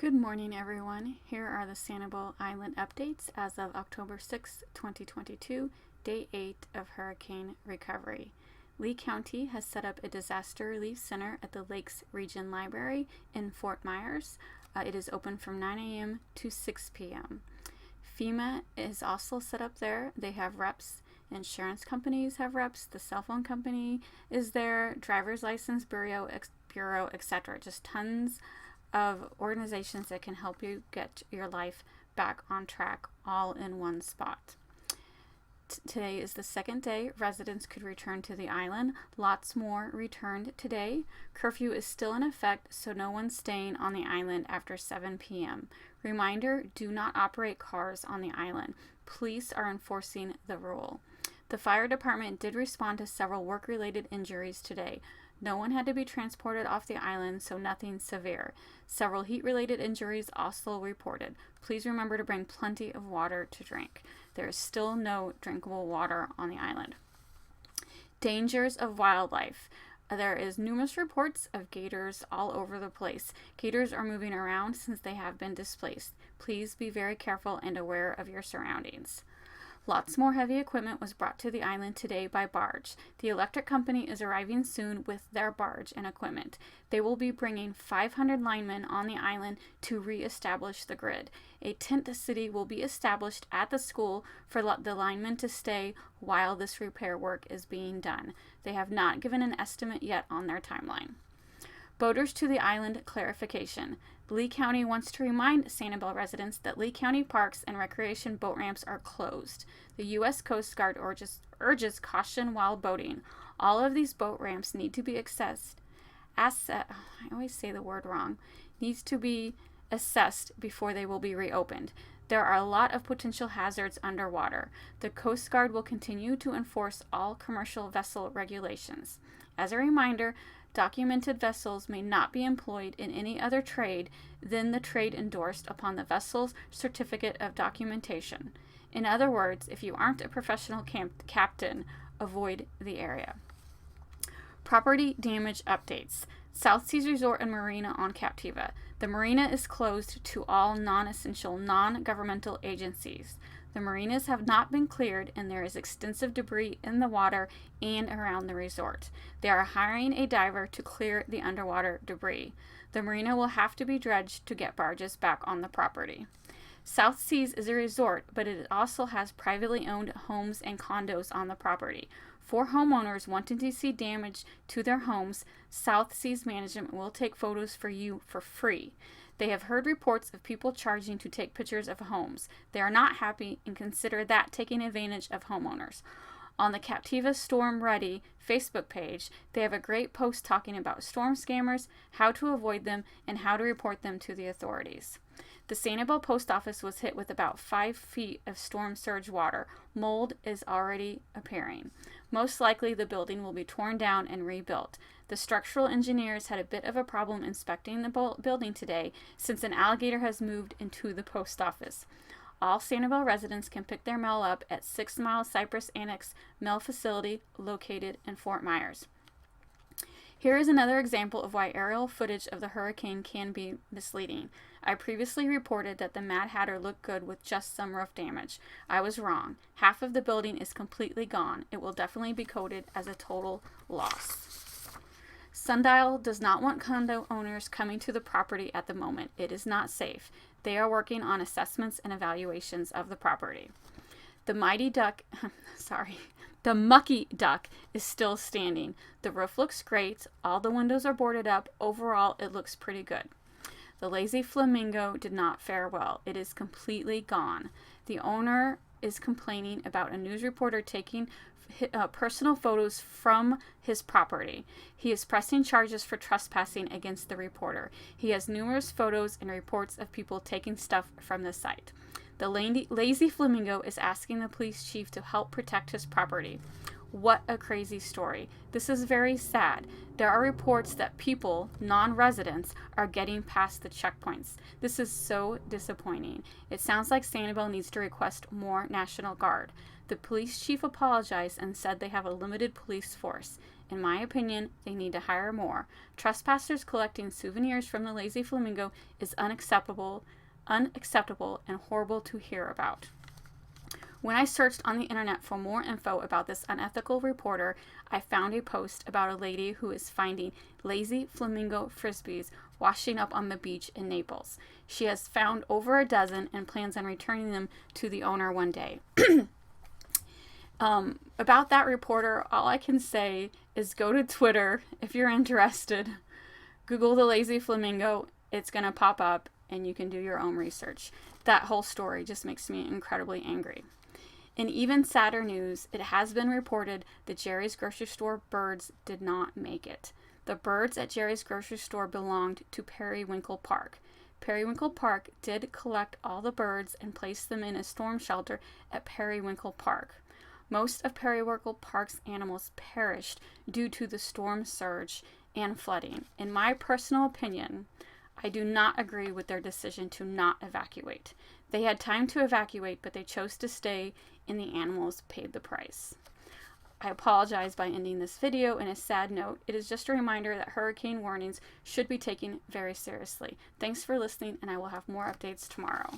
Good morning, everyone. Here are the Sanibel Island updates as of October 6, 2022, Day 8 of Hurricane Recovery. Lee County has set up a disaster relief center at the Lakes Region Library in Fort Myers. It is open from 9 a.m. to 6 p.m. FEMA is also set up there. They have reps. Insurance companies have reps. The cell phone company is there. Driver's license bureau, etc. Just tons of organizations that can help you get your life back on track all in one spot. Today is the second day residents could return to the island. Lots more returned today. Curfew is still in effect, so no one's staying on the island after 7 p.m. Reminder, do not operate cars on the island. Police are enforcing the rule. The fire department did respond to several work-related injuries today. No one had to be transported off the island, so nothing severe. Several heat-related injuries also reported. Please remember to bring plenty of water to drink. There is still no drinkable water on the island. Dangers of wildlife. There is numerous reports of gators all over the place. Gators are moving around since they have been displaced. Please be very careful and aware of your surroundings. Lots more heavy equipment was brought to the island today by barge. The electric company is arriving soon with their barge and equipment. They will be bringing 500 linemen on the island to re-establish the grid. A tent city will be established at the school for the linemen to stay while this repair work is being done. They have not given an estimate yet on their timeline. Boaters to the island clarification. Lee County wants to remind Sanibel residents that Lee County parks and recreation boat ramps are closed. The U.S. Coast Guard urges caution while boating. All of these boat ramps need to be needs to be assessed before they will be reopened. There are a lot of potential hazards underwater. The Coast Guard will continue to enforce all commercial vessel regulations. As a reminder, documented vessels may not be employed in any other trade than the trade endorsed upon the vessel's certificate of documentation. In other words, if you aren't a professional captain, avoid the area. Property damage updates. South Seas Resort and Marina on Captiva. The marina is closed to all non-essential, non-governmental agencies. The marinas have not been cleared, and there is extensive debris in the water and around the resort. They are hiring a diver to clear the underwater debris. The marina will have to be dredged to get barges back on the property. South Seas is a resort, but it also has privately owned homes and condos on the property. For homeowners wanting to see damage to their homes, South Seas Management will take photos for you for free. They have heard reports of people charging to take pictures of homes. They are not happy and consider that taking advantage of homeowners. On the Captiva Storm Ready Facebook page, they have a great post talking about storm scammers, how to avoid them, and how to report them to the authorities. The Sanibel post office was hit with about 5 feet of storm surge water. Mold is already appearing. Most likely the building will be torn down and rebuilt. The structural engineers had a bit of a problem inspecting the building today since an alligator has moved into the post office. All Sanibel residents can pick their mail up at 6 Mile Cypress Annex Mail Facility located in Fort Myers. Here is another example of why aerial footage of the hurricane can be misleading. I previously reported that the Mad Hatter looked good with just some roof damage. I was wrong. Half of the building is completely gone. It will definitely be coded as a total loss. Sundial does not want condo owners coming to the property at the moment. It is not safe. They are working on assessments and evaluations of the property. The Mucky Duck is still standing. The roof looks great. All the windows are boarded up. Overall, it looks pretty good. The Lazy Flamingo did not fare well. It is completely gone. The owner is complaining about a news reporter taking personal photos from his property. He is pressing charges for trespassing against the reporter. He has numerous photos and reports of people taking stuff from the site. The Lazy Flamingo is asking the police chief to help protect his property. What a crazy story. This is very sad. There are reports that people, non-residents, are getting past the checkpoints. This is so disappointing. It sounds like Sanibel needs to request more National Guard. The police chief apologized and said they have a limited police force. In my opinion, they need to hire more. Trespassers collecting souvenirs from the Lazy Flamingo is unacceptable and horrible to hear about. When I searched on the internet for more info about this unethical reporter, I found a post about a lady who is finding lazy flamingo frisbees washing up on the beach in Naples. She has found over a dozen and plans on returning them to the owner one day. About that reporter, all I can say is go to Twitter if you're interested. Google the lazy flamingo. It's going to pop up and you can do your own research. That whole story just makes me incredibly angry. In even sadder news, it has been reported that Jerry's grocery store birds did not make it. The birds at Jerry's grocery store belonged to Periwinkle Park. Periwinkle Park did collect all the birds and place them in a storm shelter at Periwinkle Park. Most of Periwinkle Park's animals perished due to the storm surge and flooding. In my personal opinion, I do not agree with their decision to not evacuate. They had time to evacuate, but they chose to stay, and the animals paid the price. I apologize by ending this video in a sad note. It is just a reminder that hurricane warnings should be taken very seriously. Thanks for listening, and I will have more updates tomorrow.